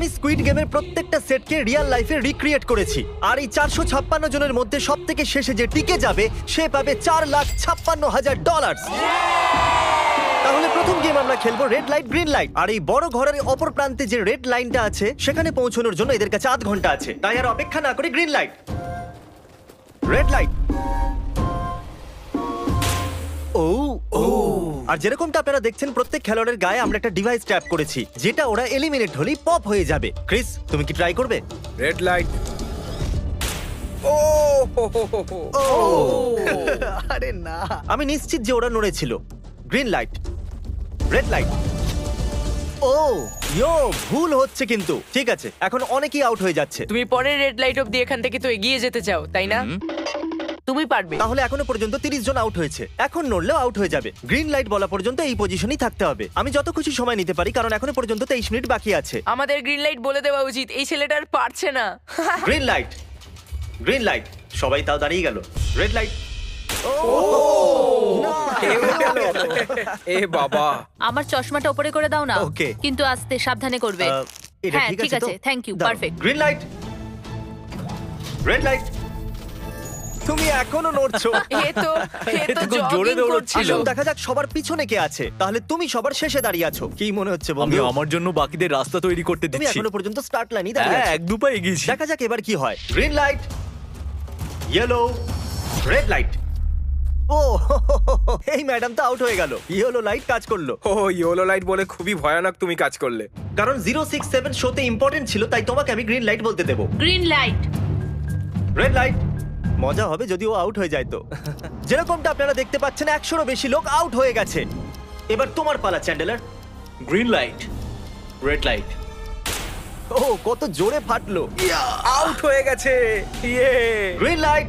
আমি স্কুইড গেমের প্রত্যেকটা সেটকে রিয়েল লাইফে রিক্রিয়েট করেছি, আর এই 456 জনের মধ্যে সব থেকে শেষে যে টিকে যাবে সে পাবে $4,56,000। তাহলে প্রথম গেম আমরা খেলবো রেড লাইট গ্রিন লাইট। আর এই বড় ঘরের অপর প্রান্তে যে রেড লাইনটা আছে সেখানে পৌঁছানোর জন্য এদের কাছে 8 ঘন্টা আছে। তাই আর অপেক্ষা না করে গ্রিন লাইট, রেড লাইট। ও ও, আর যেরকমটা আপনারা দেখছেন প্রত্যেক খেলোয়াড়ের গায়ে আমরা একটা ডিভাইস ট্যাপ করেছি যেটা ওরা এলিমিনেট হলেই পপ হয়ে যাবে। ক্রিস, তুমি কি ট্রাই করবে? Red light. ও ও আরে না, আমি নিশ্চিত যে ওরা নড়েছিল। Green light, red light. ও ইয়ো, ভুল হচ্ছে কিন্তু। ঠিক আছে, এখন অনেকেই আউট হয়ে যাচ্ছে। তুমি পরের রেড লাইট অবধি এখান থেকে তো এগিয়ে যেতে চাও, তাই না? তুমি পারবে। তাহলে এখনো পর্যন্ত 30 জন আউট হয়েছে, এখন নড়লেও আউট হয়ে যাবে। গ্রিন লাইট বলা পর্যন্ত এই পজিশনেই থাকতে হবে। আমি যত খুশি সময় নিতে পারি কারণ এখনো পর্যন্ত 23 মিনিট বাকি আছে। আমাদের গ্রিন লাইট বলে দেওয়া উচিত, এই ছেলেটা আর পারছে না। Green light, green light. সবাই তাও দাঁড়িয়ে গেল। Red light. এ বাবা, আমার চশমাটা উপরে করে দাও না। Okay. কিন্তু আস্তে সাবধানে করবে। এটা হ্যাঁ, ঠিক ঠিক আছে তো? আছে, thank you, দাও। perfect. Green light, red light. তুমি এখনো নড়ছো। এ তো খুব জোরে জগিং দৌড়চ্ছিল। করছিল। আসুন দেখা যাক সবার পিছনে কে আছে। তাহলে তুমি সবার শেষে দাঁড়িয়ে আছো, কি মনে হচ্ছে আমি বন্ধু? আমার জন্য বাকিদের রাস্তা তৈরি করতে তুমি দিচ্ছি। এখনো পর্যন্ত স্টার্ট লাইনই দাঁড়িয়ে হ্যাঁ, আছো। এক দু পা এগিয়েছি। দেখা যাক এবার কি হয়। Green light, yellow, red light. ও এই ম্যাডাম তো আউট হয়ে গেল। ইয়েলো লাইট কাজ করলো ও ইয়েলো লাইট বলে খুবই ভয়ানক তুমি কাজ করলে। কারণ 067 শোতে ইম্পর্টেন্ট ছিল, তাই তোমাকে আমি গ্রিন লাইট বলতে দেবো। Green light. Red light. মজা হবে যদি ও আউট হয়ে যায় তো। যেরকমটা আপনারা দেখতে পাচ্ছেন 100রও বেশি লোক আউট হয়ে গেছে। এবার তোমার পালা Chandler. Green light, red light. ও কত জোরে ফাটলো। আউট হয়ে গেছে। ইয়ে। Green light,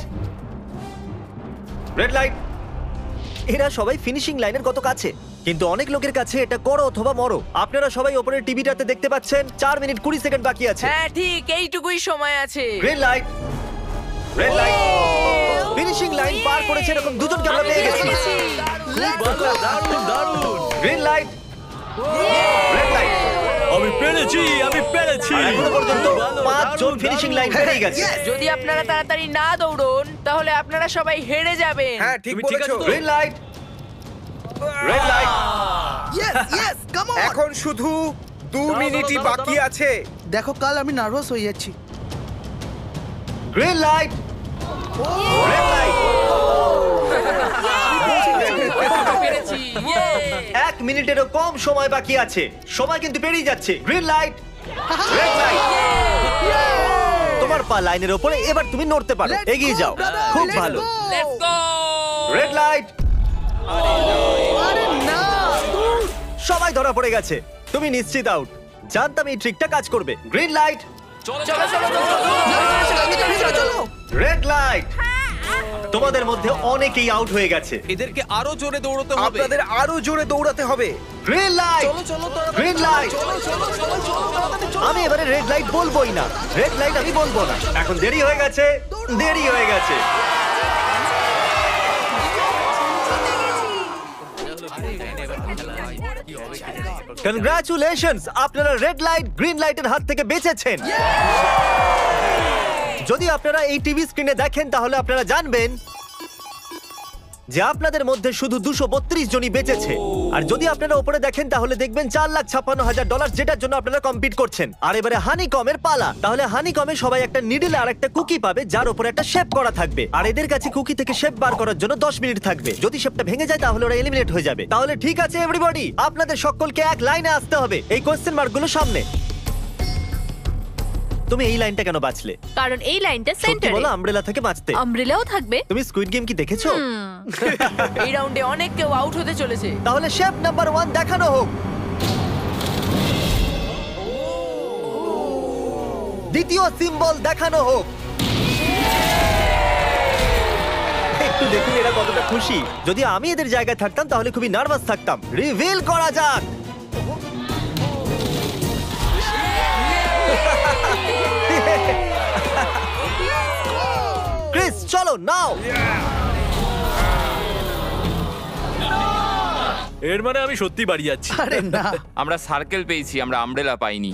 red light. এরা সবাই ফিনিশিং লাইনের কত কাছে, কিন্তু অনেক লোকের কাছে এটা করো অথবা মরো। আপনারা সবাই ওপরের টিভিটাতে দেখতে পাচ্ছেন 4 মিনিট 20 সেকেন্ড বাকি আছে। হ্যাঁ ঠিক, এইটুকুই সময় আছে। Green light, red light. Finishing line পার করেছে এরকম দুজনকে আমরা পেয়ে গেছি। দারুণ দারুণ। Green light, red light. আমি পেরেছি, আমি পেরেছি। আর এখনো পর্যন্ত ভালো, 5 জন দারুণ, ফিনিশিং দারুণ। লাইন পেরিয়ে গেছে। যদি আপনারা তাড়াতাড়ি না দৌড়ন তাহলে আপনারা সবাই হেরে যাবেন। হ্যাঁ ঠিক তুমি ঠিক বলেছো। আছো তো? Green light, red light. এখন শুধু 2 মিনিটই বাকি আছে। দেখো কাল আমি নার্ভাস হয়ে যাচ্ছি। Green light, red light. পেরেছি। ইয়ে! 1 মিনিটেরও কম সময় বাকি আছে, সময় কিন্তু পেরিয়ে যাচ্ছে। Green light, red light. তোমার পা লাইনের উপরে, এবার তুমি নড়তে পারো। এগিয়ে যাও, খুব ভালো। Let's go! Red light. আরে না, সবাই ধরা পড়ে গেছে, তুমি নিশ্চিত আউট। জানতাম এই ট্রিকটা কাজ করবে। গ্রিন লাইট, চলো চলো চলো। চলো। Red light. তোমাদের মধ্যে অনেকেই আউট হয়ে গেছে। এদেরকে আরো জোরে দৌড়তে হবে। আপনাদের আরো জোরে দৌড়াতে হবে। Green light, green light. আমি এবারে রেড লাইট বলবোই না, রেড লাইট আমি বলবো না। এখন দেরি হয়ে গেছে, দেরি হয়ে গেছে। কনগ্রাচুলেশনস, আপনারা রেড লাইট গ্রিন লাইটের হাত থেকে বেঁচেছেন। যদি আপনারা এই টিভি স্ক্রিনে দেখেন তাহলে আপনারা জানবেন যে আপনাদের মধ্যে শুধু 232 জনই বেঁচেছে। আর যদি আপনারা উপরে দেখেন তাহলে দেখবেন $4,56,000, যেটার জন্য আপনারা কম্পিট করছেন। আর এবারে হানিকমের পালা। তাহলে হানিকমে সবাই একটা নিডল আর একটা কুকি পাবে যার উপরে একটা শেপ করা থাকবে। আর এদের কাছে কুকি থেকে শেপ বার করার জন্য 10 মিনিট থাকবে। যদি শেপটা ভেঙে যায় তাহলে ওরা এলিমিনেট হয়ে যাবে। তাহলে ঠিক আছে এভরিবডি, আপনাদের সকলকে এক লাইনে আসতে হবে এই কোশ্চেন মার্কগুলো সামনে। তুমি এই লাইনটা কেন বাঁচলে? কারণ এই লাইনটা সত্যি সেন্টারে। বলো, আমব্রেলা থেকে বাঁচতে। আমব্রেলাও থাকবে। তুমি স্কুইড গেম কি দেখেছো? এই রাউন্ডে অনেক কেউ আউট হতে চলেছে। তাহলে শেপ নাম্বার 1 দেখানো হোক। দ্বিতীয় সিম্বল দেখানো হোক। একটু দেখুন এরা কতটা খুশি। যদি আমি এদের জায়গায় থাকতাম তাহলে খুবই নার্ভাস থাকতাম। রিভিল করা যাক। ক্রিস চলো নাও। এর মানে আমি সত্যি বাড়ি যাচ্ছি। আরে না, আমরা সার্কেল পেয়েছি, আমরা আমব্রেলা পাইনি।